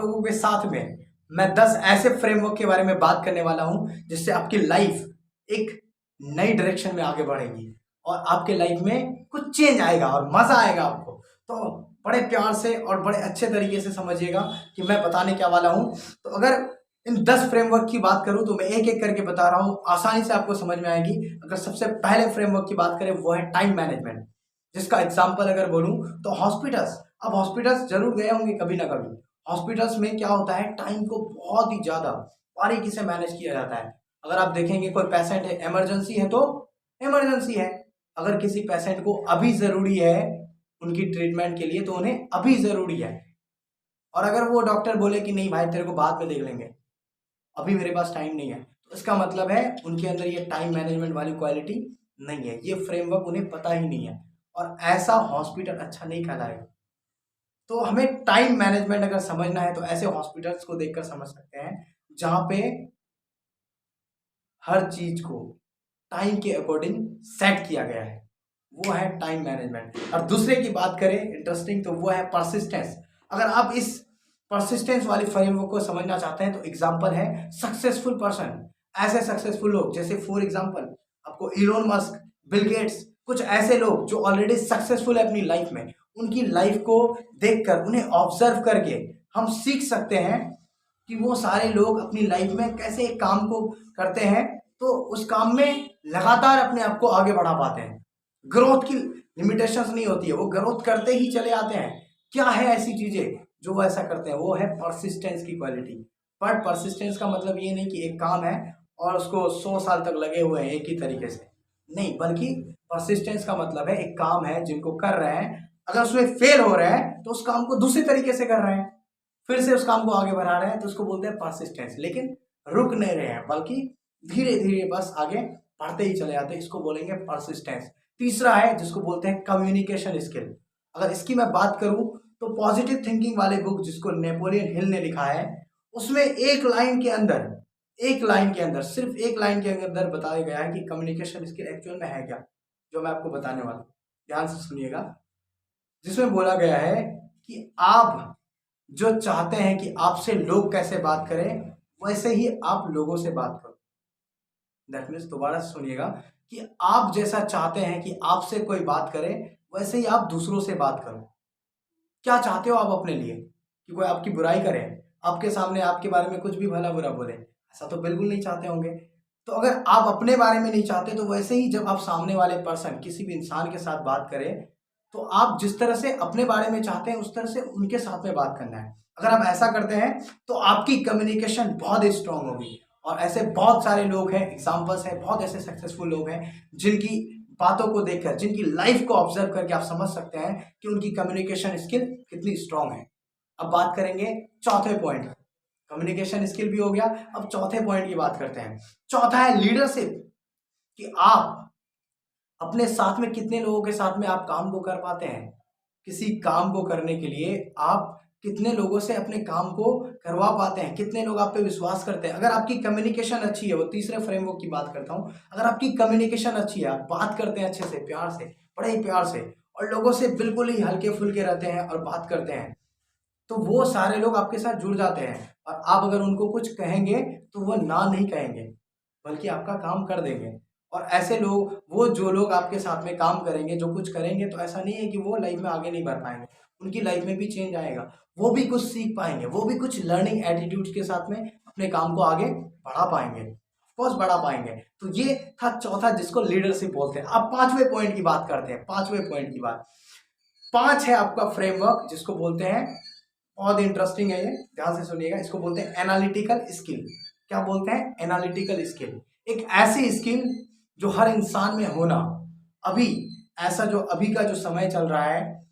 लोगों के साथ में मैं 10 ऐसे फ्रेमवर्क के बारे में बात करने वाला हूं जिससे आपकी लाइफ एक नई डायरेक्शन में आगे बढ़ेगी और आपके लाइफ में कुछ चेंज आएगा और मजा आएगा आपको। तो बड़े प्यार से और बड़े अच्छे तरीके से समझिएगा कि मैं बताने क्या वाला हूं। तो अगर इन 10 फ्रेमवर्क की बात करूं तो मैं एक एक करके बता रहा हूं, आसानी से आपको समझ में आएगी। अगर सबसे पहले फ्रेमवर्क की बात करें वो है टाइम मैनेजमेंट, जिसका एग्जांपल अगर बोलूं तो हॉस्पिटल्स। अब हॉस्पिटल्स जरूर गए होंगे कभी ना कभी। हॉस्पिटल्स में क्या होता है, टाइम को बहुत ही ज्यादा बारीकी से मैनेज किया जाता है। अगर आप देखेंगे कोई पेशेंट है, इमरजेंसी है तो इमरजेंसी है। अगर किसी पेशेंट को अभी जरूरी है उनकी ट्रीटमेंट के लिए तो उन्हें अभी जरूरी है। और अगर वो डॉक्टर बोले कि नहीं भाई तेरे को बाद में देख लेंगे, अभी मेरे पास टाइम नहीं है, तो इसका मतलब है उनके अंदर ये टाइम मैनेजमेंट वाली क्वालिटी नहीं है, ये फ्रेमवर्क उन्हें पता ही नहीं है और ऐसा हॉस्पिटल अच्छा नहीं कहलाएगा। तो हमें टाइम मैनेजमेंट अगर समझना है तो ऐसे हॉस्पिटल्स को देखकर समझ सकते हैं जहां पे हर चीज को टाइम के अकॉर्डिंग सेट किया गया है, वो है टाइम मैनेजमेंट। और दूसरे की बात करें इंटरेस्टिंग तो वो है परसिस्टेंस। अगर आप इस परसिस्टेंस वाली फ्रेमवर्क को समझना चाहते हैं तो एग्जांपल है सक्सेसफुल पर्सन। ऐसे सक्सेसफुल लोग जैसे फॉर एग्जांपल आपको इलोन मस्क, बिल गेट्स, कुछ ऐसे लोग जो ऑलरेडी सक्सेसफुल है अपनी लाइफ में, उनकी लाइफ को देखकर उन्हें ऑब्जर्व करके हम सीख सकते हैं कि वो सारे लोग अपनी लाइफ में कैसे एक काम को करते हैं तो उस काम में लगातार अपने आप को आगे बढ़ा पाते हैं। ग्रोथ की लिमिटेशंस नहीं होती है, वो ग्रोथ करते ही चले आते हैं। क्या है ऐसी चीजें जो वो ऐसा करते हैं, वो है परसिस्टेंस की क्वालिटी। बट परसिस्टेंस का मतलब ये नहीं कि एक काम है और उसको 100 साल तक लगे हुए हैं एक ही तरीके से, नहीं, बल्कि परसिस्टेंस का मतलब है एक काम है जिनको कर रहे हैं, अगर उसमें फेल हो रहे हैं तो उस काम को दूसरी तरीके से कर रहे हैं, फिर से उस काम को आगे बढ़ा रहे हैं, तो उसको बोलते हैं परसिस्टेंस। लेकिन रुक नहीं रहे हैं बल्कि धीरे धीरे बस आगे बढ़ते ही चले जाते हैं, इसको बोलेंगे परसिस्टेंस। तीसरा है जिसको बोलते हैं कम्युनिकेशन स्किल। अगर इसकी मैं बात करूं तो पॉजिटिव थिंकिंग वाले बुक जिसको नेपोलियन हिल ने लिखा है, उसमें एक लाइन के अंदर सिर्फ एक लाइन के अंदर बताया गया है कि कम्युनिकेशन स्किल एक्चुअल में है क्या, जो मैं आपको बताने वाला हूं। ध्यान से सुनिएगा। जिसमें बोला गया है कि आप जो चाहते हैं कि आपसे लोग कैसे बात करें वैसे ही आप लोगों से बात करो। दैट मीन्स, दोबारा सुनिएगा, कि आप जैसा चाहते हैं कि आपसे कोई बात करे वैसे ही आप दूसरों से बात करो। क्या चाहते हो आप अपने लिए, कि कोई आपकी बुराई करे, आपके सामने आपके बारे में कुछ भी भला बुरा बोले? ऐसा तो बिल्कुल नहीं चाहते होंगे। तो अगर आप अपने बारे में नहीं चाहते तो वैसे ही जब आप सामने वाले पर्सन किसी भी इंसान के साथ बात करें तो आप जिस तरह से अपने बारे में चाहते हैं उस तरह से उनके साथ में बात करना है। अगर आप ऐसा करते हैं तो आपकी कम्युनिकेशन बहुत स्ट्रांग होगी। और ऐसे बहुत सारे लोग हैं, एग्जांपल्स हैं, बहुत ऐसे सक्सेसफुल लोग हैं जिनकी बातों को देखकर, जिनकी लाइफ को ऑब्जर्व करके आप समझ सकते हैं कि उनकी कम्युनिकेशन स्किल कितनी स्ट्रांग है। अब बात करेंगे चौथे पॉइंट। कम्युनिकेशन स्किल भी हो गया, अब चौथे पॉइंट की बात करते हैं। चौथा है लीडरशिप, कि आप अपने साथ में कितने लोगों के साथ में आप काम को कर पाते हैं। किसी काम को करने के लिए आप कितने लोगों से अपने काम को करवा पाते हैं, कितने लोग आप पे विश्वास करते हैं। अगर आपकी कम्युनिकेशन अच्छी है, वो तीसरे फ्रेमवर्क की बात करता हूं, अगर आपकी कम्युनिकेशन अच्छी है, आप बात करते हैं अच्छे से, प्यार से, बड़े ही प्यार से, और लोगों से बिल्कुल ही हल्के फुल्के रहते हैं और बात करते हैं, तो वो सारे लोग आपके साथ जुड़ जाते हैं। और आप अगर उनको कुछ कहेंगे तो वो ना नहीं कहेंगे बल्कि आपका काम कर देंगे। और ऐसे लोग, वो जो लोग आपके साथ में काम करेंगे, जो कुछ करेंगे, तो ऐसा नहीं है कि वो लाइफ में आगे नहीं बढ़ पाएंगे, उनकी लाइफ में भी चेंज आएगा, वो भी कुछ सीख पाएंगे, वो भी कुछ लर्निंग एटीट्यूड्स के साथ में अपने काम को आगे बढ़ा पाएंगे, ऑफकोर्स बढ़ा पाएंगे। तो ये था चौथा जिसको लीडरशिप बोलते हैं। अब पांचवें पॉइंट की बात करते हैं। पांचवें पॉइंट की बात, पांच है आपका फ्रेमवर्क जिसको बोलते हैं, बहुत इंटरेस्टिंग है ये, ध्यान से सुनिएगा, इसको बोलते हैं एनालिटिकल स्किल। क्या बोलते हैं? Analytical skill. एक ऐसी स्किल जो हर इंसान में होना, अभी ऐसा जो अभी का जो समय चल रहा है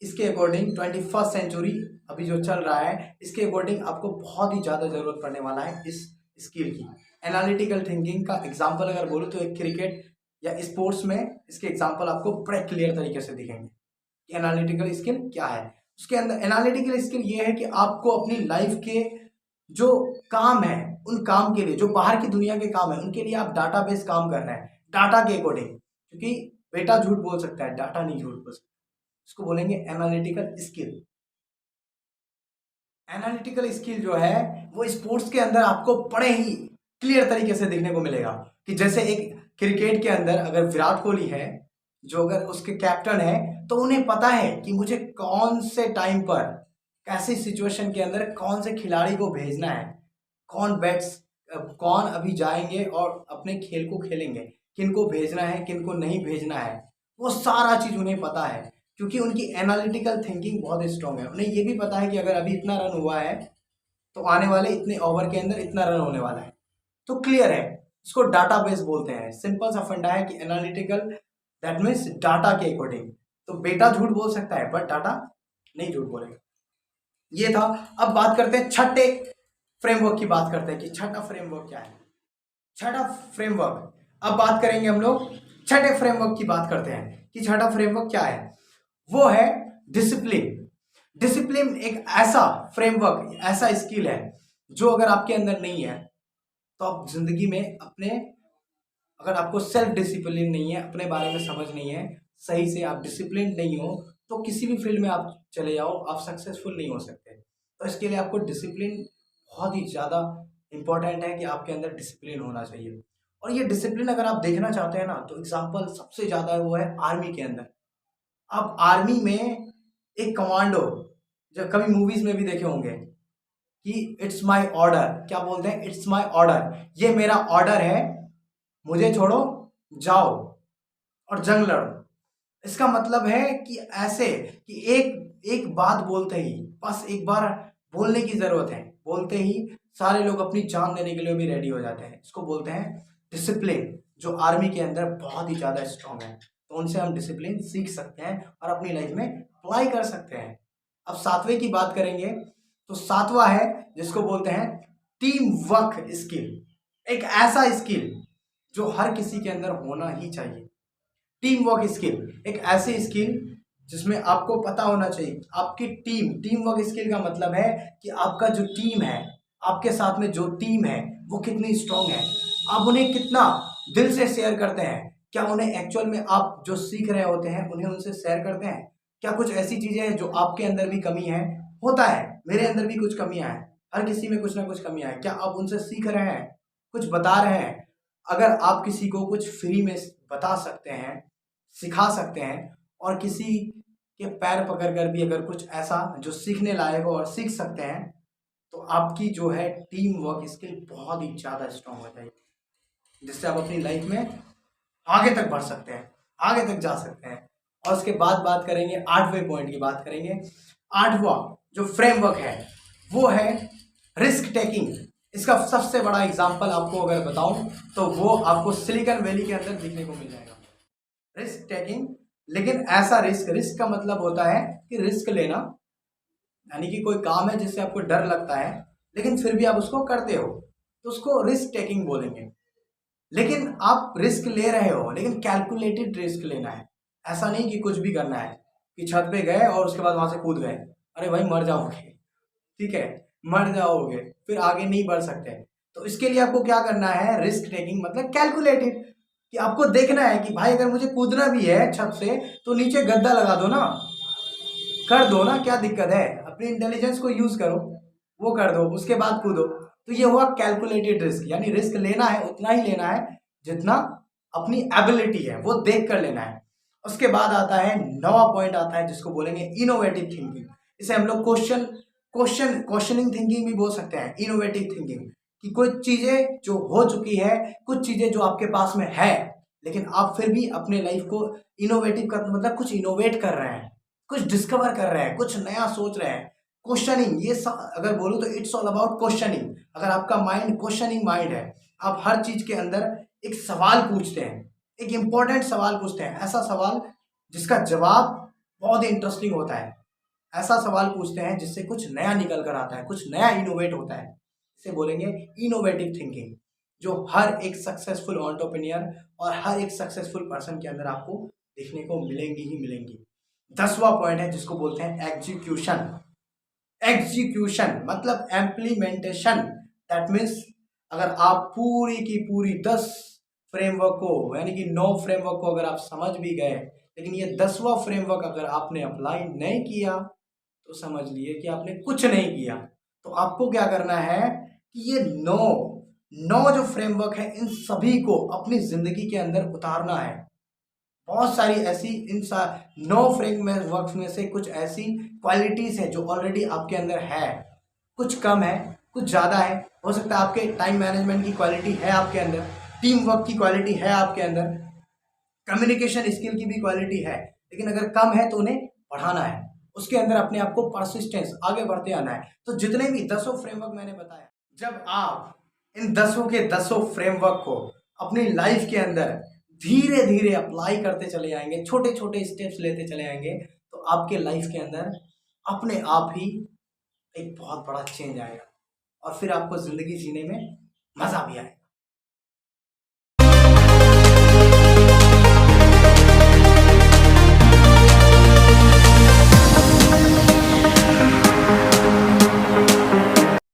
इसके अकॉर्डिंग, 21st सेंचुरी अभी जो चल रहा है इसके अकॉर्डिंग आपको बहुत ही ज्यादा जरूरत पड़ने वाला है इस स्किल की। एनालिटिकल थिंकिंग का एग्जाम्पल अगर बोलूँ तो एक क्रिकेट या स्पोर्ट्स में इसके एग्जाम्पल आपको बड़े क्लियर तरीके से दिखेंगे कि एनालिटिकल स्किल क्या है। उसके अंदर एनालिटिकल स्किल ये है कि आपको अपनी लाइफ के जो काम है, उन काम के लिए, जो बाहर की दुनिया के काम है, उनके लिए आप डाटाबेस काम कर रहे हैं, डाटा के अकॉर्डिंग, क्योंकि बेटा झूठ बोल सकता है, डाटा नहीं झूठ बोल सकता। इसको बोलेंगे एनालिटिकल स्किल। एनालिटिकल स्किल जो है वो स्पोर्ट्स के अंदर आपको बड़े ही क्लियर तरीके से देखने को मिलेगा कि जैसे एक क्रिकेट के अंदर अगर विराट कोहली है जो अगर उसके कैप्टन है तो उन्हें पता है कि मुझे कौन से टाइम पर कैसी सिचुएशन के अंदर कौन से खिलाड़ी को भेजना है, कौन अभी जाएंगे और अपने खेल को खेलेंगे, किनको भेजना है किनको नहीं भेजना है, वो सारा चीज उन्हें पता है क्योंकि उनकी एनालिटिकल थिंकिंग बहुत स्ट्रांग है। उन्हें ये भी पता है कि अगर अभी इतना रन हुआ है तो आने वाले इतने ओवर के अंदर इतना रन होने वाला है, तो क्लियर है। इसको डाटाबेस बोलते हैं। सिंपल सा फंडा है कि एनालिटिकल दैट मीन्स डाटा के अकॉर्डिंग। तो बेटा झूठ बोल सकता है बट डाटा नहीं झूठ बोलेगा। ये था। अब बात करते हैं छठे फ्रेमवर्क की, बात करते हैं कि छठा फ्रेमवर्क क्या है। छठा फ्रेमवर्क, अब बात करेंगे हम लोग छठे फ्रेमवर्क की, बात करते हैं कि छठा फ्रेमवर्क क्या है। वो है डिसिप्लिन। डिसिप्लिन एक ऐसा फ्रेमवर्क, ऐसा स्किल है जो अगर आपके अंदर नहीं है तो आप जिंदगी में अपने, अगर आपको सेल्फ डिसिप्लिन नहीं है, अपने बारे में समझ नहीं है, सही से आप डिसिप्लिन नहीं हो, तो किसी भी फील्ड में आप चले जाओ आप सक्सेसफुल नहीं हो सकते। तो इसके लिए आपको डिसिप्लिन बहुत ही ज़्यादा इंपॉर्टेंट है कि आपके अंदर डिसिप्लिन होना चाहिए। और ये डिसिप्लिन अगर आप देखना चाहते हैं ना तो एग्जाम्पल सबसे ज़्यादा है वो है आर्मी के अंदर। आप आर्मी में एक कमांडो, जब कभी मूवीज में भी देखे होंगे कि इट्स माय ऑर्डर, क्या बोलते हैं, इट्स माय ऑर्डर, ये मेरा ऑर्डर है, मुझे छोड़ो, जाओ और जंग लड़ो। इसका मतलब है कि ऐसे कि एक एक बात बोलते ही, बस एक बार बोलने की जरूरत है, बोलते ही सारे लोग अपनी जान देने के लिए भी रेडी हो जाते हैं। इसको बोलते हैं डिसिप्लिन, जो आर्मी के अंदर बहुत ही ज्यादा स्ट्रांग है। तो उनसे हम डिसिप्लिन सीख सकते हैं और अपनी लाइफ में अप्लाई कर सकते हैं। अब सातवें की बात करेंगे तो सातवां है जिसको बोलते हैं टीम वर्क स्किल। एक ऐसा स्किल जो हर किसी के अंदर होना ही चाहिए। टीम वर्क स्किल एक ऐसी स्किल जिसमें आपको पता होना चाहिए आपकी टीम वर्क स्किल का मतलब है कि आपका जो टीम है, आपके साथ में जो टीम है वो कितनी स्ट्रांग है, आप उन्हें कितना दिल से शेयर करते हैं, क्या उन्हें एक्चुअल में आप जो सीख रहे होते हैं उन्हें उनसे शेयर करते हैं, क्या कुछ ऐसी चीजें हैं जो आपके अंदर भी कमी है, होता है मेरे अंदर भी कुछ कमियां हैं, हर किसी में कुछ ना कुछ कमियां हैं, क्या आप उनसे सीख रहे हैं, कुछ बता रहे हैं। अगर आप किसी को कुछ फ्री में बता सकते हैं, सिखा सकते हैं और किसी के पैर पकड़कर भी अगर कुछ ऐसा जो सीखने लायक हो और सीख सकते हैं, तो आपकी जो है टीम वर्क स्किल बहुत ही ज़्यादा स्ट्रांग हो जाएगी, जिससे आप अपनी लाइफ में आगे तक बढ़ सकते हैं, आगे तक जा सकते हैं। और उसके बाद बात करेंगे आठवें पॉइंट की, बात करेंगे आठवां जो फ्रेमवर्क है वो है रिस्क टेकिंग। इसका सबसे बड़ा एग्जाम्पल आपको अगर बताऊं तो वो आपको सिलिकॉन वैली के अंदर देखने को मिल जाएगा, रिस्क टेकिंग। लेकिन ऐसा रिस्क का मतलब होता है कि रिस्क लेना, यानी कि कोई काम है जिससे आपको डर लगता है लेकिन फिर भी आप उसको करते हो, तो उसको रिस्क टेकिंग बोलेंगे। लेकिन आप रिस्क ले रहे हो लेकिन कैलकुलेटेड रिस्क लेना है। ऐसा नहीं कि कुछ भी करना है कि छत पे गए और उसके बाद वहां से कूद गए, अरे भाई मर जाओगे, ठीक है, मर जाओगे, फिर आगे नहीं बढ़ सकते। तो इसके लिए आपको क्या करना है, रिस्क टेकिंग मतलब कैलकुलेटेड, कि आपको देखना है कि भाई अगर मुझे कूदना भी है छत से तो नीचे गद्दा लगा दो ना, कर दो ना, क्या दिक्कत है, अपनी इंटेलिजेंस को यूज करो, वो कर दो, उसके बाद कूदो। तो ये हुआ कैलकुलेटेड रिस्क, यानी रिस्क लेना है उतना ही लेना है जितना अपनी एबिलिटी है, वो देख कर लेना है। उसके बाद आता है नवा पॉइंट आता है जिसको बोलेंगे इनोवेटिव थिंकिंग। इसे हम लोग क्वेश्चनिंग थिंकिंग भी बोल सकते हैं, इनोवेटिव थिंकिंग, कि कुछ चीजें जो हो चुकी है, कुछ चीजें जो आपके पास में है, लेकिन आप फिर भी अपने लाइफ को इनोवेटिव कर, मतलब कुछ इनोवेट कर रहे हैं, कुछ डिस्कवर कर रहे हैं, कुछ नया सोच रहे हैं। क्वेश्चनिंग, ये अगर बोलूँ तो इट्स ऑल अबाउट क्वेश्चनिंग। अगर आपका माइंड क्वेश्चनिंग माइंड है, आप हर चीज के अंदर एक सवाल पूछते हैं, एक इंपॉर्टेंट सवाल पूछते हैं, ऐसा सवाल जिसका जवाब बहुत ही इंटरेस्टिंग होता है, ऐसा सवाल पूछते हैं जिससे कुछ नया निकल कर आता है, कुछ नया इनोवेट होता है, इसे बोलेंगे इनोवेटिव थिंकिंग, जो हर एक सक्सेसफुल एंटरप्रेन्योर और हर एक सक्सेसफुल पर्सन के अंदर आपको देखने को मिलेंगी ही मिलेंगी। 10वां पॉइंट है जिसको बोलते हैं एग्जीक्यूशन। एग्जीक्यूशन मतलब इम्प्लीमेंटेशन। दैट मीन्स अगर आप पूरी की पूरी 10 फ्रेमवर्क को, यानी कि 9 फ्रेमवर्क को अगर आप समझ भी गए, लेकिन ये 10वां फ्रेमवर्क अगर आपने अप्लाई नहीं किया तो समझ लिए कि आपने कुछ नहीं किया। तो आपको क्या करना है कि ये 9 जो फ्रेमवर्क है इन सभी को अपनी जिंदगी के अंदर उतारना है। बहुत सारी ऐसी 9 फ्रेमवर्क में से कुछ ऐसी क्वालिटीज है जो ऑलरेडी आपके अंदर है, कुछ कम है, कुछ ज़्यादा है। हो सकता है आपके टाइम मैनेजमेंट की क्वालिटी है आपके अंदर, टीम वर्क की क्वालिटी है आपके अंदर, कम्युनिकेशन स्किल की भी क्वालिटी है, लेकिन अगर कम है तो उन्हें बढ़ाना है। उसके अंदर अपने आप को परसिस्टेंस आगे बढ़ते आना है। तो जितने भी 10 फ्रेमवर्क मैंने बताया, जब आप इन 10 के 10 फ्रेमवर्क को अपनी लाइफ के अंदर धीरे धीरे अप्लाई करते चले जाएंगे, छोटे छोटे स्टेप्स लेते चले जाएंगे, तो आपके लाइफ के अंदर अपने आप ही एक बहुत बड़ा चेंज आएगा और फिर आपको जिंदगी जीने में मजा भी आएगा।